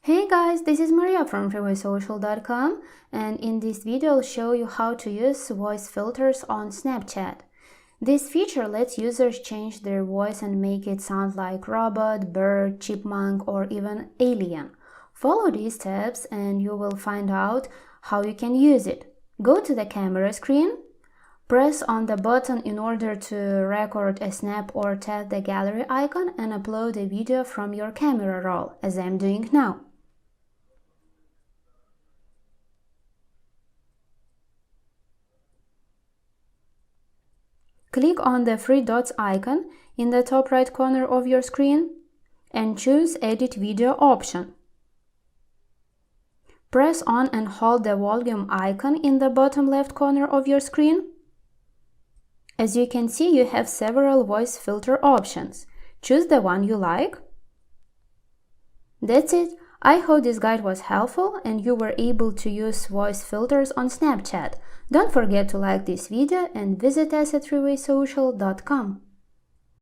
Hey guys, this is Maria from freewaysocial.com, and in this video I'll show you how to use voice filters on Snapchat. This feature lets users change their voice and make it sound like robot, bird, chipmunk, or even alien. Follow these steps and you will find out how you can use it. Go to the camera screen. Press on the button in order to record a snap or tap the gallery icon and upload a video from your camera roll, as I'm doing now. Click on the three dots icon in the top right corner of your screen and choose Edit Video option. Press on and hold the volume icon in the bottom left corner of your screen. As you can see, you have several voice filter options. Choose the one you like. That's it. I hope this guide was helpful and you were able to use voice filters on Snapchat. Don't forget to like this video and visit us at freewaysocial.com.